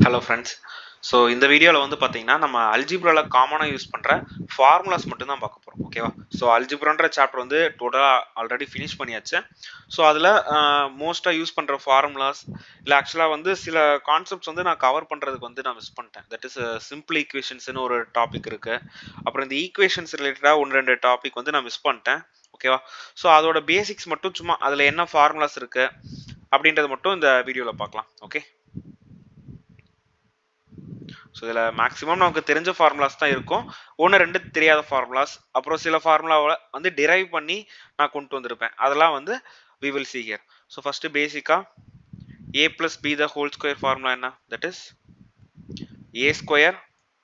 Hello friends. So இந்த வீடியோவில் வந்து பார்த்தீங்கன்னா நம்ம அல்ஜிப்ராவில் காமனாக யூஸ் பண்ணுற ஃபார்முலாஸ் மட்டும் தான் பார்க்க போகிறோம். ஓகேவா? ஸோ அல்ஜிப்ரான்ற சாப்டர் வந்து டோட்டலாக ஆல்ரெடி ஃபினிஷ் பண்ணியாச்சு. ஸோ அதில் மோஸ்ட்டாக யூஸ் பண்ணுற ஃபார்முலாஸ் இல்லை ஆக்சுவலாக வந்து சில கான்செப்ட்ஸ் வந்து நான் கவர் பண்ணுறதுக்கு வந்து நான் மிஸ் பண்ணிட்டேன். தட் இஸ் சிம்பிள் ஈக்குவேஷன்ஸ்னு ஒரு டாபிக் இருக்குது. அப்புறம் இந்த ஈக்குவேஷன்ஸ் ரிலேட்டடாக 1-2 டாபிக் வந்து நான் மிஸ் பண்ணிட்டேன். ஓகேவா? ஸோ அதோட பேசிக்ஸ் மட்டும் சும்மா அதில் என்ன ஃபார்முலாஸ் இருக்குது அப்படின்றது மட்டும் இந்த வீடியோவில் பார்க்கலாம். ஓகே, ஸோ இதில் மேக்ஸிமம் நமக்கு தெரிஞ்ச ஃபார்முலாஸ் தான் இருக்கும். 1-2 தெரியாத ஃபார்முலாஸ், அப்புறம் சில ஃபார்முலாவை வந்து டிரைவ் பண்ணி நான் கொண்டு வந்திருப்பேன். அதெல்லாம் வந்து we will see here. So first பேசிக்காக a plus b the whole square formula என்ன? That is a square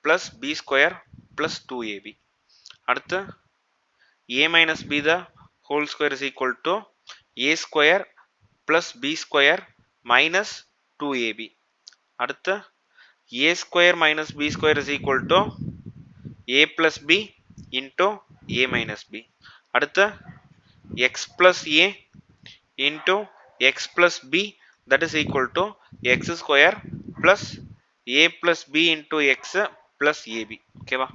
plus b square plus 2ab. அடுத்து a minus b the whole square is equal to a square plus b square minus 2ab. அடுத்து a square minus b square is equal to a plus b into a minus b. அடுத்து x plus a into x plus b that is equal to x square plus a plus b into x plus ab. ஓகேவா?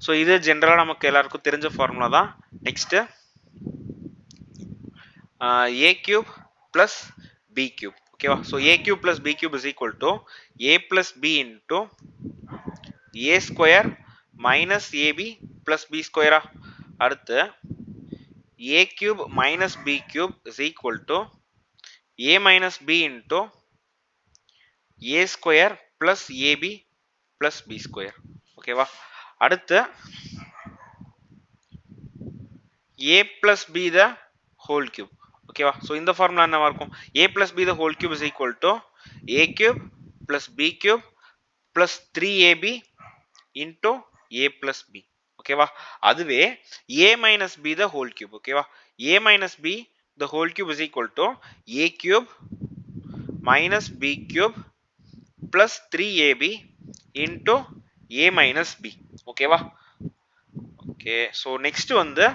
So இது ஜென்ரலாக நமக்கு எல்லாருக்கும் தெரிஞ்ச formula தான். Next a cube plus b cube. ஓகேவா? So a cube plus b cube is equal to a plus b into a square minus ab plus b ஸ்கொயரா. அடுத்து a cube minus b cube is equal to a minus b into a square plus ab plus b square. ஓகேவா? அடுத்து a plus b the whole cube. ஓகேவா? So இந்த formula என்னவா இருக்கும்? a plus b the whole cube is equal to a cube plus b cube plus 3ab into a plus b. ஓகேவா? அதுவே a minus b the whole cube. ஓகேவா? a minus b the whole cube is equal to a cube minus b cube plus 3ab into a minus b. ஓகேவா? Okay, so next வந்து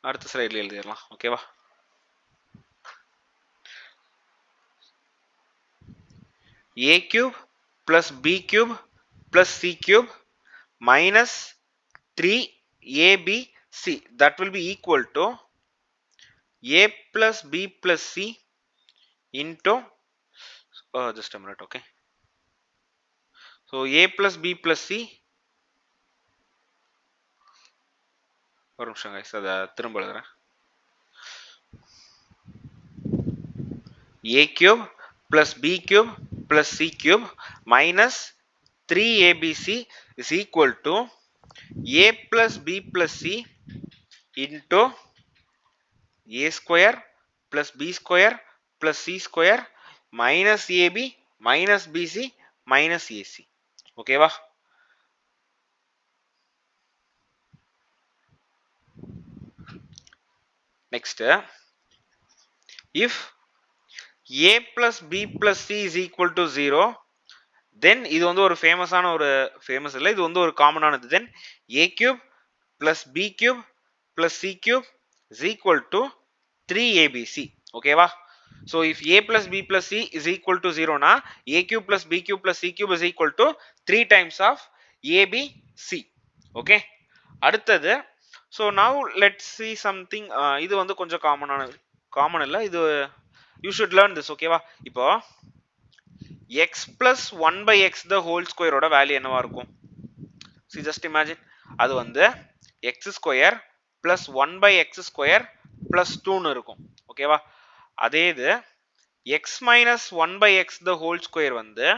அடுத்த ஸ்லைடில் எழுதிடலாம். ஓகேவா? a cube plus b cube plus c cube minus 3abc that will be equal to a plus b plus c into just a minute. Okay, so a plus b plus c ஒரு நிமிஷம் guys, அதை திரும்ப எழுதுறேன். a cube plus b cube plus c cube minus 3abc is equal to a plus b plus c into a square plus b square plus c square minus ab minus bc minus ac. ஓகேவா? next, if a plus b plus c is equal to 0, then இது வந்து ஒரு ஃபேமஸான ஒரு famous இல்லை, இது வந்து ஒரு காமனானது. then a cube plus b cube plus c cube is equal to 3abc. ஓகேவா? so if a plus b plus c is equal to 0 na a cube plus b cube plus c cube is equal to 3 times of abc. okay, அடுத்தது so now let's see something. இது வந்து கொஞ்சம் common இல்லை, இது you should learn this. ஓகேவா? இப்போ x plus 1 by x the whole square ஓட value என்னவா இருக்கும்? see just imagine, அது வந்து x square plus 1 by x square plus 2 இருக்கும். ஓகேவா? அதே இது x minus 1 by x the whole square வந்து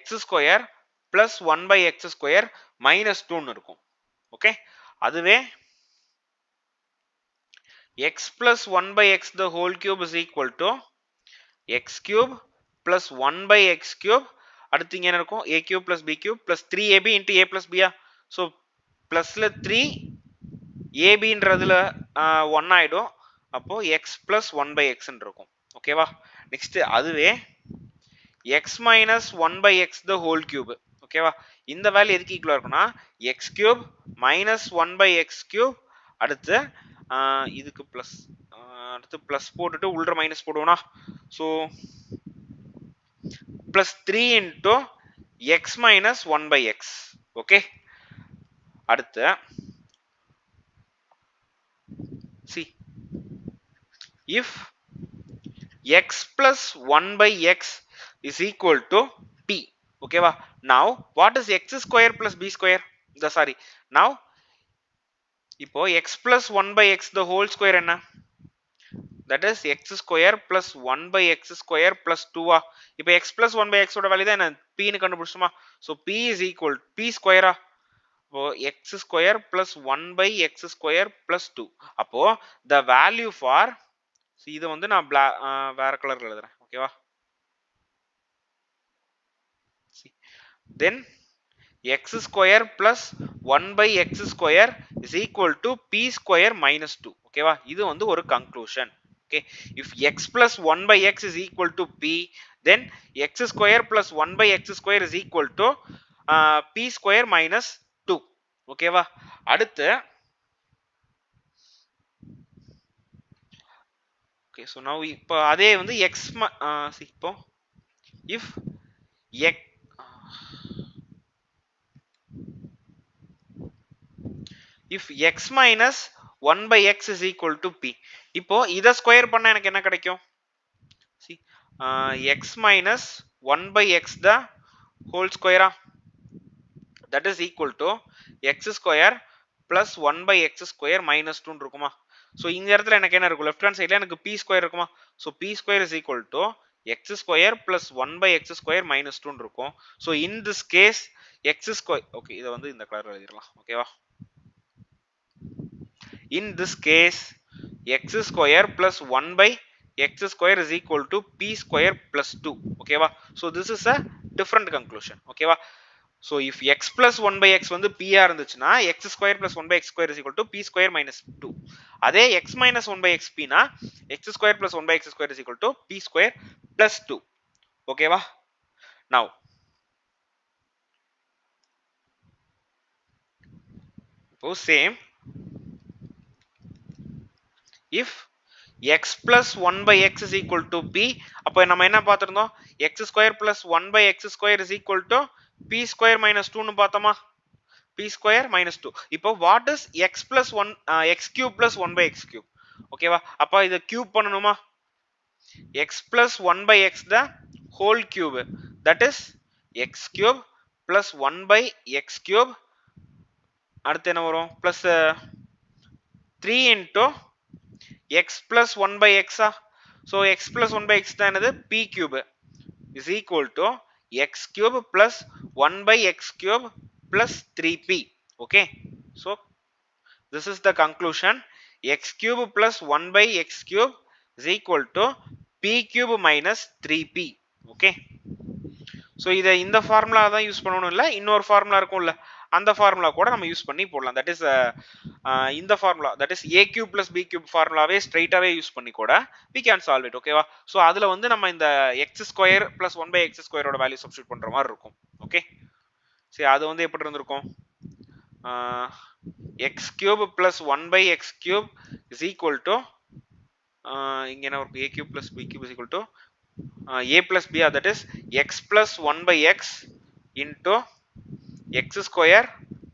x square plus 1 by x square minus 2 இருக்கும். ஓகே, அதுவே x plus 1 by x the whole cube is equal to x cube plus 1 by x cube. அடுத்து இங்க என்ன இருக்கும்? a cube plus b cube plus 3ab into a plus b. so plusல 3 abன்றதுல 1 ஆயிடும். அப்போ x plus 1 by x இருக்கும். ஓகேவா? Next அதுவே x minus 1 by x the whole cube. ஓகேவா? இந்த வேல்யூ எதுக்கு ஈக்குவலா இருக்கும்னா x cube minus 1 by x cube அடுத்து இதுக்கு ப்ளஸ் அடுத்து ப்ளஸ் போட்டுட்டு உள்ள மைனஸ் போடுவோம்னா so plus 3 into x minus 1 by x. Okay, அடுத்து c if x plus 1 by x is equal to p. Okay va? Now what is x square plus b square? Sorry, now இப்போ x plus 1 by x the whole square என்ன? That is x square plus 1 by x square plus 2 ஆ. இப்போ x plus 1 by x ஓட value தான் என்ன? p னு கண்டுபிடிச்சோமா? So p is equal p square ஆ. அப்போ x square plus 1 by x square plus 2. அப்போ the value for இதை வந்து நான் வேற கலர்ல எழுதுறேன். ஓகேவா? then x square plus 1 by x square is equal to p square minus 2. ஓகேவா? இது வந்து ஒரு conclusion. Okay, if x plus 1 by x is equal to p, then x square plus 1 by x square is equal to p square minus 2. ஓகேவா? அடுத்து okay, so now இப்போ அதே வந்து x இப்போ if x if x minus 1 by x is equal to p, இப்போ இத square பண்ணா எனக்கு என்ன கிடைக்கும்? see x minus 1 by x the whole square, that is equal to x square plus 1 by x square minus 2 இருக்குமா? so இந்த இடத்துல எனக்கு என்ன இருக்கும்? left hand sideல எனக்கு p square இருக்குமா? so p square is equal to x square plus 1 by x square minus 2 இருக்கும். so in this case x square, okay, இத வந்து இந்த கலர்ல எழுதிரலாம். ஓகேவா? in this case x square plus 1 by x square is equal to p square plus 2. ஓகேவா? so this is a different conclusion. ஓகேவா? so if x plus 1 by x வந்து p ஆ இருந்துச்சுன்னா x square plus 1 by x square is equal to p square minus 2. அதே x minus 1 by x p னா x square plus 1 by x square is equal to p square plus 2. ஓகேவா? now இப்போ same if x plus 1 by x is equal to p, அப்போ நம்ம என்ன பார்த்திருந்தோம்? x square plus 1 by x square is equal to p square minus 2 னு பார்த்தோமா? p square minus 2. இப்போ what is x plus 1 x cube plus 1 by x cube? ஓகேவா? அப்போ இத கியூப் பண்ணனுமா? x plus 1 by x the whole cube, that is x cube plus 1 by x cube, அடுத்து என்ன வரும்? plus 3 into x plus 1 by x ah. so x plus 1 by x தான் என்னது? p cube is equal to x cube plus 1 by x cube plus 3p. okay, so this is the conclusion. x cube plus 1 by x cube is equal to p cube minus 3p. okay, so இதை இந்த formula தான் use பண்ணணும் இல்லை, இன்னொரு formula இருக்கும்ல, அந்த formula கூட நம்ம யூஸ் பண்ணி போடலாம். தட் இஸ் இந்த formula, that is a cube plus b cube ஃபார்முலாவே ஸ்ட்ரைட்டாவே யூஸ் பண்ணி கூட we can solve it. ஓகேவா? ஸோ அதுல வந்து நம்ம இந்த x square plus 1 by x ஸ்கொயரோட வேல்யூ சப்ஸ்டியூட் பண்ற மாதிரி இருக்கும். ஓகே, சரி, அது வந்து எப்படி இருந்திருக்கும்? x cube plus 1 by x cube is equal to இங்க என்ன வரும்? a cube plus b cube is equal to a plus b, that is x plus 1 by x into x square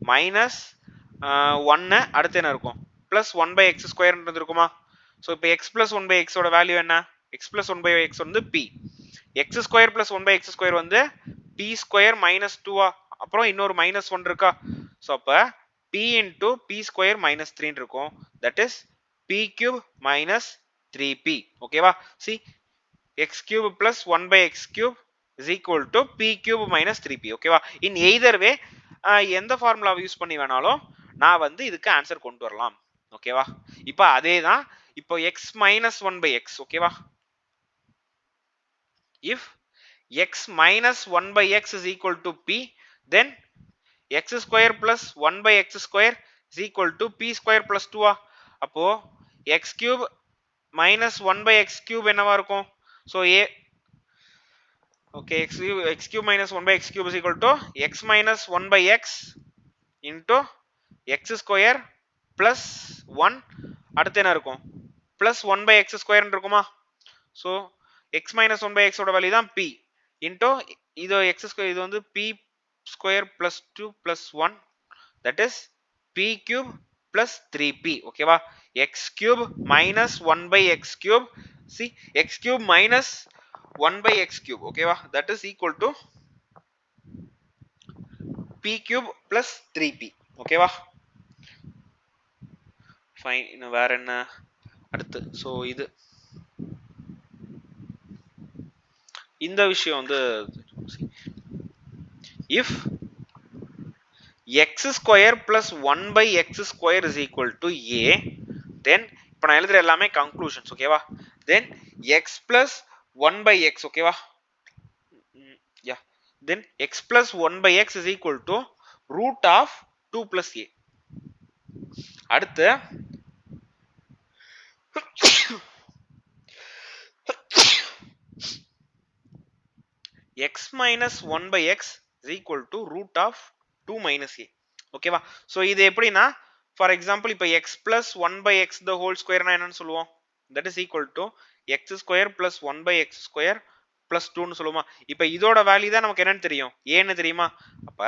minus 1 அடுத்து என்ன இருக்கும்? plus 1 by x square இருக்குமா? so இப்போ x plus 1 by x ஓட value என்ன? x plus 1 by x வந்து p, x square plus 1 by x square வந்து p square minus 2 ஆ, அப்புறம் இன்னொரு minus 1 இருக்கா? so அப்ப p into p square minus 3 இருக்கும், that is p cube minus 3p. ஓகேவா? see x cube plus 1 by x cube is equal to p cube minus 3p. ஓகேவா? in either way எந்த ஃபார்முலாவை use பண்ணி வேணாலும் நான் வந்து இதுக்கு ஆன்சர் கொண்டு வரலாம். ஓகேவா? இப்போ அதே தான், இப்போ x minus 1 by x. ஓகேவா? if x minus 1 by x is equal to p, then x square plus 1 by x square is equal to p square plus 2 ஆ. அப்போ x cube minus 1 by x cube என்னவா இருக்கும்? so a, okay, x cube minus 1 by x cube is equal to x minus 1 by x into x square plus 1, அடுத்து என்ன இருக்கும் plus 1 by x square இருக்குமா so x minus 1 by x ஓட value தான் p into இது x square இது வந்து p square plus 2 plus 1 that is p cube plus 3p ஓகேவா x cube minus 1 by x cube see x cube minus 1 by x cube ஓகேவா that is equal to p cube plus 3p ஓகேவா fine இன்னும் வேற என்ன அடுத்து so இது இந்த விஷயம் வந்து if x square plus 1 by x square is equal to a then இப்ப நான் எழுதுற எல்லாமே conclusions ஓகேவா then x plus 1 by x ஓகேவா yeah then x plus 1 by x is equal to root of 2 plus a அடுத்து x minus 1 by x is equal to root of 2 minus a ஓகேவா so இது எப்படினா for example இப்ப x plus 1 by x the whole square னா என்னன்னு சொல்லுவோம் that is equal to x square plus 1 by x square plus 2 னு சொல்லுமா இப்ப இதோட வேல்யூ தான் நமக்கு என்னன்னு தெரியும் a ன்னு தெரியுமா அப்ப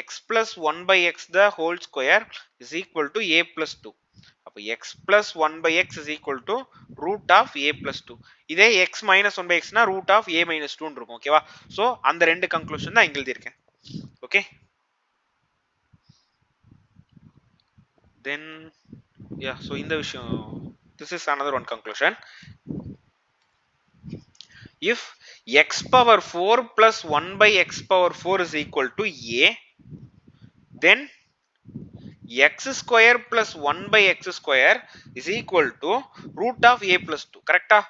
x plus 1 by x the whole square is equal to a plus 2 அப்ப x plus 1 by x is equal to root of a plus 2 இதே x minus 1 by x னா root of a minus 2 ன்னு இருக்கும் ஓகேவா so அந்த ரெண்டு conclusion தான் இங்க எழுதி இருக்கேன் ஓகே then yeah so இந்த விஷயம் this is another one conclusion if x power 4 plus 1 by x power 4 is equal to a then x square plus 1 by x square is equal to root of a plus 2 கரெக்டா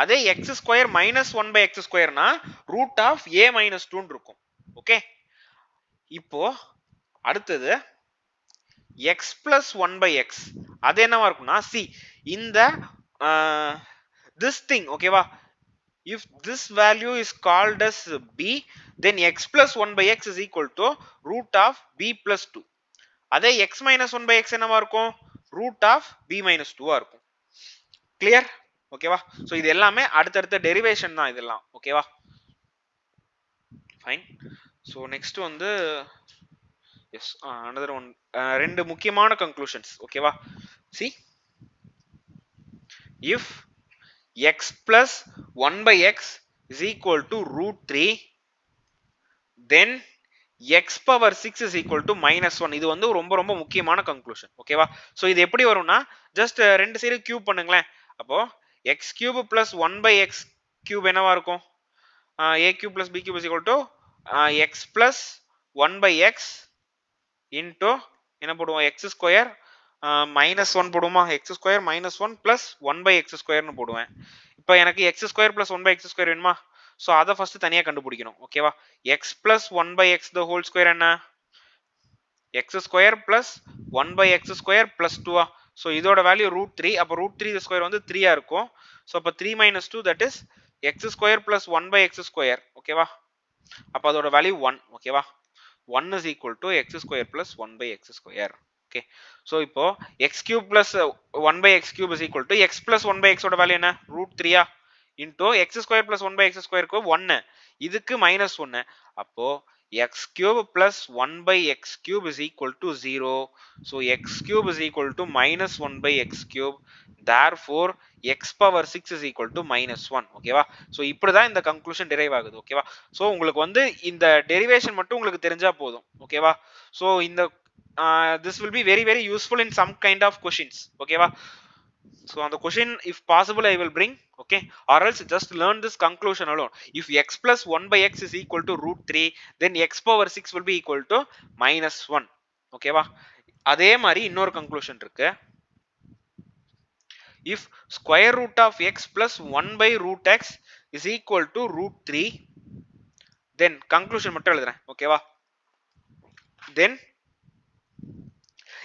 அதே x square minus 1 by x square னா root of a minus 2 ன்னு இருக்கும் okay இப்போ அடுத்தது x plus 1 by x அது என்னவா இருக்கும்னா see இந்த this thing ஓகேவா if this value is called as b then x plus 1 by x is equal to root of b plus 2 அதே x minus 1 by x என்னவா இருக்கும் root of b minus 2 ஆ இருக்கும் clear ஓகேவா so இது எல்லாமே அடுத்தடுத்த derivation தான் இதெல்லாம் ஓகேவா fine so next வந்து yes another one ரெண்டு முக்கியமான conclusions ஓகேவா see if x plus 1 by x is equal to root 3 then x power 6 is equal to minus 1 இது வந்து ரொம்ப ரொம்ப முக்கியமான conclusion ஓகேவா சோ இது எப்படி வரும்னா just ரெண்டு சைடு கியூப் பண்ணுங்களேன் அப்போ x cube plus 1 by x cube என்னவா இருக்கும் a cube plus b cube is equal to x plus 1 by x into என்ன போடுவோம் x square minus 1 போடுமா x square minus 1 plus 1 by x square னு போடுவேன் இப்போ எனக்கு x square plus 1 by x square வேணுமா சோ அத ஃபர்ஸ்ட் தனியா கண்டுபிடிக்கணும் ஓகேவா x plus 1 by x the whole square என்ன x square plus 1 by x square plus 2 ah so இதோட வேல்யூ root 3 அப்ப root 3 the square வந்து 3 ஆ இருக்கும் சோ அப்ப 3 minus 2 that is x square plus 1 by x square ஓகேவா அப்ப அதோட value 1 ஓகேவா 1 is equal to x square plus 1 by x square okay so இப்போ x cube plus 1 by x cube is equal to x plus 1 by x ஓட value என்ன root 3 ah into x square plus 1 by x square க்கு 1 இதுக்கு minus 1 அப்போ x cube plus 1 by x cube is equal to 0 so x cube is equal to minus 1 by x cube therefore x power 6 is equal to minus 1 ஓகேவா so இப்படி தான் இந்த conclusion derive ஆகுது ஓகேவா so உங்களுக்கு வந்து இந்த டெரிவேஷன் மட்டும் உங்களுக்கு தெரிஞ்சா போதும் ஓகேவா சோ இந்த this will be very very useful in some kind of questions okay so on the question if possible I will bring okay or else just learn this conclusion alone if x plus 1 by x is equal to root 3 then x power 6 will be equal to minus 1 okay அதே மாதிரி இன்னொரு conclusion இருக்கு if square root of x plus 1 by root x is equal to root 3 then conclusion மட்டும் எழுதுறேன் ஓகேவா then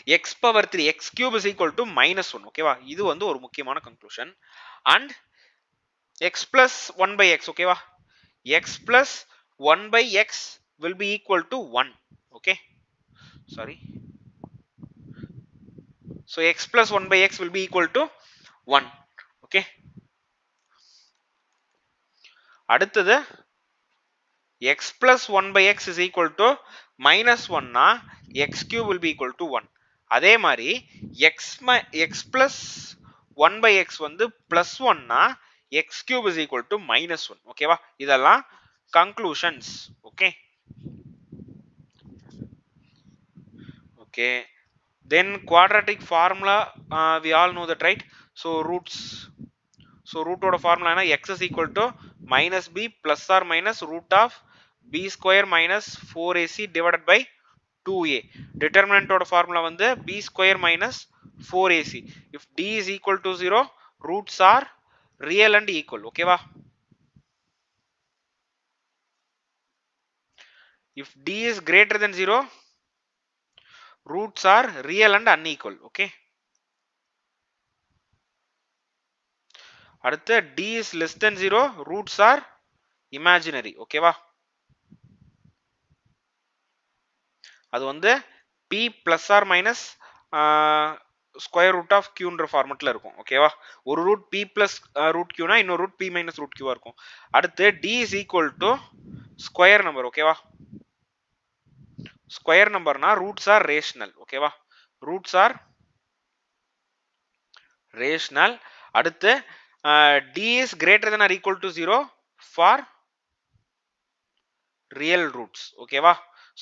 x power 3 x cube is equal to minus 1 ஓகேவா இது வந்து ஒரு முக்கியமான conclusion and x plus 1 by x ஓகேவா x plus 1 by x will be equal to 1 okay sorry So x plus 1 by x will be equal to 1. Okay. அடுத்தது x plus 1 by x is equal to minus 1 னா x cube will be equal to 1. அதே மாதிரி x plus 1 by x வந்து plus 1 னா x cube is equal to minus 1. ஓகேவா? இதெல்லாம் conclusions. Okay. Okay. Then quadratic formula, we all know that, right? So roots. So root ஓட formula என்ன? X is equal to minus b plus or minus root of b square minus 4ac divided by 2a. Determinant ஓட formula வந்து b square minus 4ac. If d is equal to 0, roots are real and equal. Okay வா? If d is greater than 0, roots are real and unequal. Okay. அடுத்து d is less than 0, roots are imaginary. Okay வா? அது வந்து p plus or minus square root of கியூன்ற ஃபார்மெட்ல இருக்கும். ஓகேவா? ஒரு ரூட் p பிளஸ் ரூட் கியூனா இன்னொரு ரூட் p மைனஸ் ரூட் கியூவா இருக்கும். அடுத்து d is equal to square number. ஓகேவா? ஸ்கொயர் நம்பர்னா ரூட்ஸ் ஆர் ரேஷனல். ஓகேவா? Roots are rational. அடுத்து d is greater than or equal to 0 for real roots. ஓகேவா?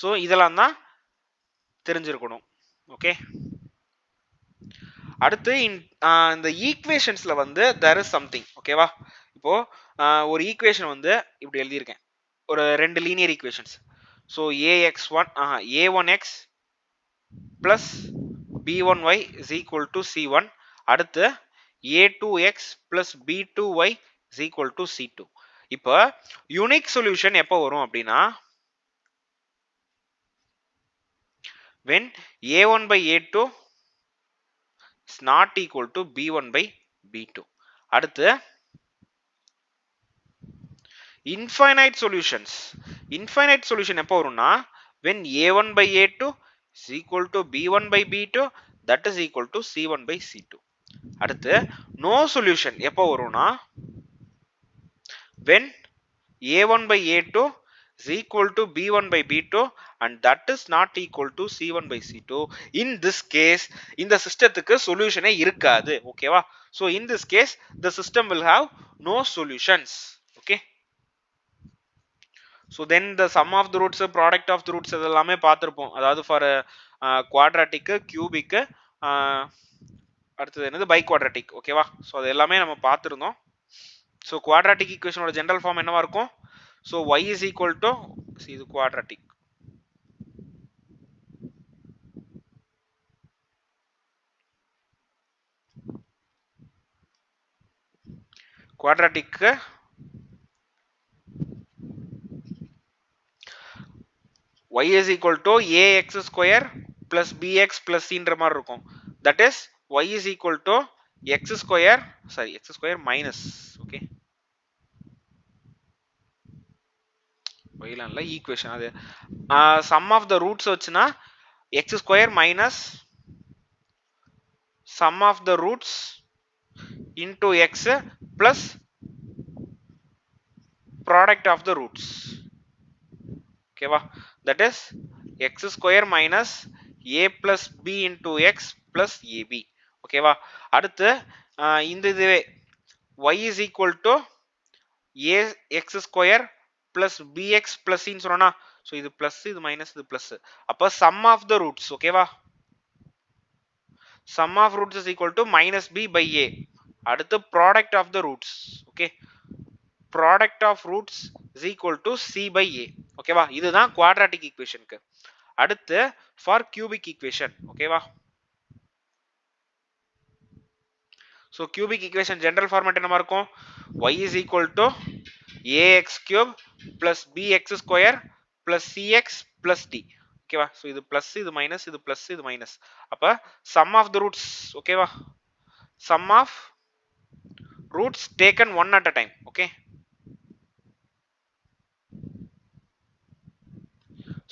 ஸோ இதெல்லாம் தான் தெரிஞ்சிருக்கணும். ஓகே. அடுத்து இந்த ஈக்குவேஷன்ஸ்ல வந்து there is something. ஓகேவா? இப்போ ஒரு ஈக்குவேஷன் வந்து இப்படி எழுதியிருக்கேன். ஒரு ரெண்டு linear equations. So a1x plus b1y is equal to c1. அடுத்து a2x plus b2y is equal to c2. இப்போ யூனிக் சொல்யூஷன் எப்போ வரும் அப்படின்னா when a1 by a2 is not equal to b1 by b2. அடுத்து infinite solution எப்போ வரும்னா when a1 by a2 is equal to b1 by b2 that is equal to c1 by c2. அடுத்து no solution எப்போ வரும்னா when a1 by a2 is equal to b1 by b2 and that is not equal to c1 by c2. In this case இந்த சிஸ்டத்துக்கு சொல்யூஷனே இருக்காது. ஓகேவா? so in this case the system will have no solutions. Okay. so then the sum of the roots, product of the roots இதெல்லாமே பார்த்திருப்போம். அதாவது for quadratic, cubic, அடுத்தது என்னது biquadratic. ஓகேவா? so அது எல்லாமே நம்ம பார்த்திருந்தோம். so quadratic equation ஓட general form என்னவா இருக்கும்? so y is equal to, see இது quadratic, y is equal to ax square plus bx plus c ன்ற மாதிரி இருக்கும். that is y is equal to x square minus, okay, y ல இல்ல equation அது sum of the roots வச்சுனா x square minus sum of the roots into x plus product of the roots. Okay va? that is x square minus a plus b into x plus ab. Okay va? அடுத்து இந்த இதுவே y is equal to ax square plus bx plus c ன்னு சொன்னா, so இது plus இது minus இது plus. அப்ப sum of the roots. Okay va? sum of roots is equal to minus b by a. அடுத்து product of the roots. Okay, product of roots is equal to c by a. Okay வா? இதுதான் quadratic equationக்கு. அடுத்து for cubic equation. Okay வா? so cubic equation general format என்னமா இருக்கும்? y is equal to ax cube plus bx square plus cx plus d. Okay வா? so இது plus இது minus இது plus இது minus. அப்ப sum of the roots. Okay வா? sum of roots taken one at a time. Okay,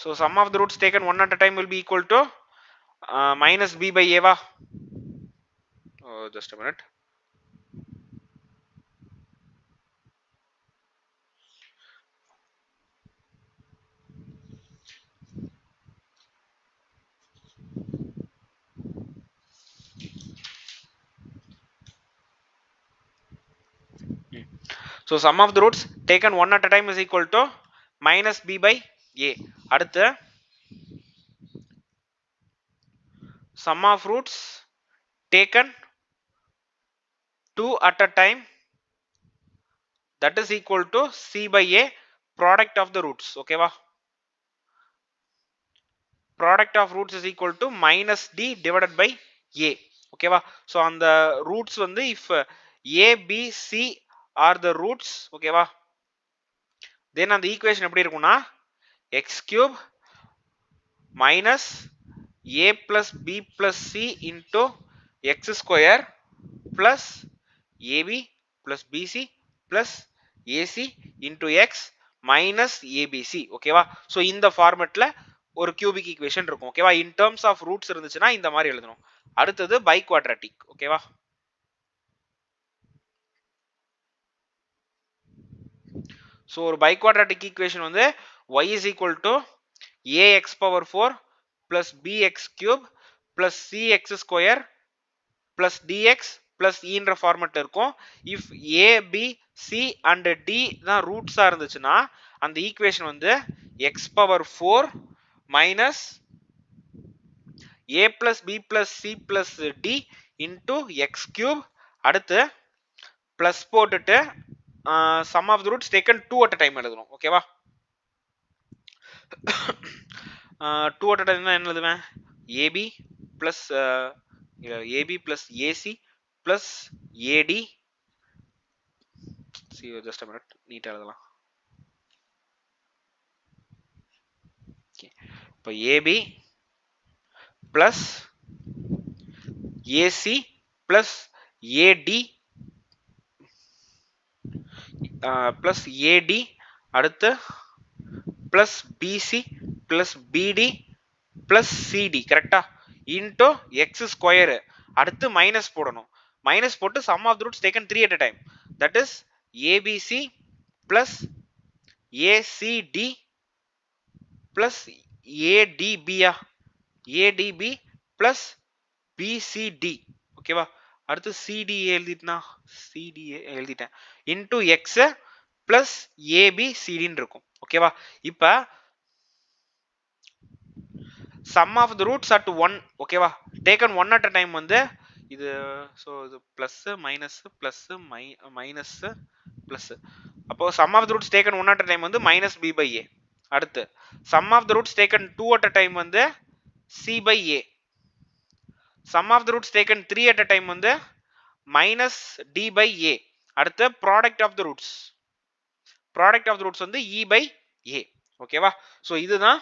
so sum of the roots taken one at a time will be equal to minus b by a va. just a minute. So sum of the roots taken one at a time is equal to minus b by a. அடுத்து sum of roots taken 2 at a time, that is equal to c by a, product of the roots. Okay va? Product of roots is equal to minus d divided by a. Okay va? So on the roots வந்து if a b c are the roots, okay va, then அந்த equation எப்படி இருக்கும்னா x cube minus a plus b plus c into x square plus ab plus bc plus ac into x minus abc. ஓகேவா? So இந்த ஃபார்மெட்ல ஒரு cubic equation இருக்கும். ஓகேவா? In terms of roots இருந்துச்சுன்னா இந்த மாதிரி எழுதணும். அடுத்தது பை குவாட்ராட்டிக். ஓகேவா? ஸோ ஒரு பை குவாட்ராட்டிக் ஈக்குவேஷன் வந்து y is equal to ax power 4 plus bx cube plus cx square plus dx plus eன்ற ஃபார்மெட்ல இருக்கும். if a b c and d தான் ரூட்ஸா இருந்துச்சுன்னா அந்த ஈக்குவேஷன் வந்து x power 4 minus a plus b plus c plus d into x cube, அடுத்து plus போட்டுட்டு sum of the roots taken 2 at a time எழுதணும். ஓகேவா? 2 at a time என்ன எழுதுவேன்? ab plus ab plus ac plus ad, see just a minute, நீட்டா எழுதலாம். இப்போ ab plus ac plus ad plus ad, அடுத்து plus bc plus bd plus cd, கரெக்டா, into x square, அடுத்து மைனஸ் போடணும். Minus போட்டு sum of the roots taken 3 at a time, that is abc plus acd plus adb adb plus bcd. ஓகேவா? அடுத்து cd எழுதிட்டா, cd எழுதிட்டேன், into x plus abcd இருக்கும். ஓகேவா? இப்ப sum of the roots at 1, ஓகேவா, taken 1 at a time வந்து இது, so இது plus minus plus minus plus, அப்போ sum of the roots taken 1 at a time வந்து minus b by a. அடுத்து sum of the roots taken 2 at a time வந்து c by a. sum of the roots taken 3 at a time வந்து minus d by a. அடுத்து product of the roots, product of the roots வந்து e by a. ஓகேவா? So இதுதான்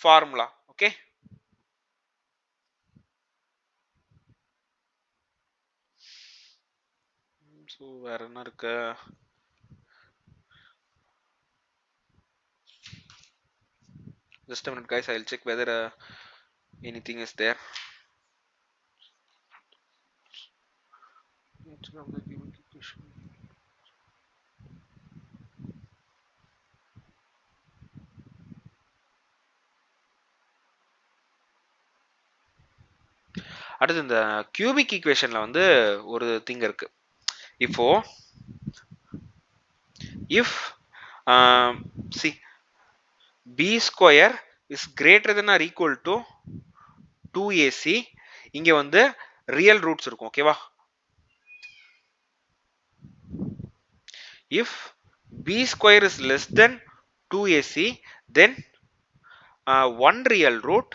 formula. Okay, so வேற என்ன இருக்கு? Just a minute guys, I'll check whether anything is there. அடுத்து இந்த கியூபிக் ஈக்குவேஷன்ல வந்து ஒரு திங் இருக்கு. இப்போ if see b square is greater than or equal to 2ac, இங்க வந்து ரியல் ரூட்ஸ் இருக்கும். ஓகேவா? if b square is less than 2ac, then one real root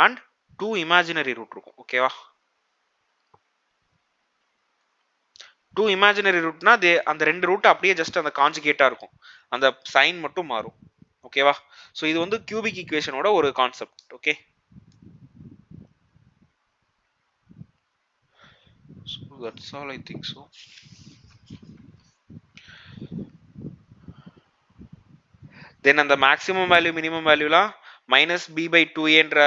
and two imaginary root இருக்கும். ஓகேவா? டூ இமேஜினரி ரூட்னா அந்த ரெண்டு ரூட் அப்படியே just அந்த கான்ஜுகேட்டா இருக்கும், அந்த சைன் மட்டும் மாறும். ஓகேவா? ஸோ இது வந்து கியூபிக் ஈக்குவேஷனோட ஒரு concept. Okay, so that's all I think so. Then அந்த மேக்ஸிமம் வேல்யூ மினிமம் வேல்யூலாம் மைனஸ் பி பை 2a என்ற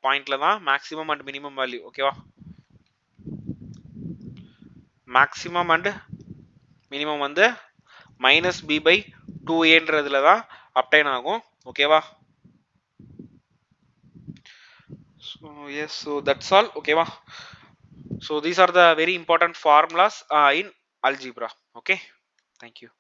பாயிண்ட்ல தான் மேக்ஸிமம் அண்ட் மினிமம் வேல்யூ. ஓகேவா? மேக்ஸிமம் அண்ட் மினிமம் வந்து மைனஸ் பி பை 2ஏன்றதுல தான் அப்டைன் ஆகும். ஓகேவா? So yes, so that's all. ஓகேவா? So these are the very important formulas in algebra. Okay, thank you.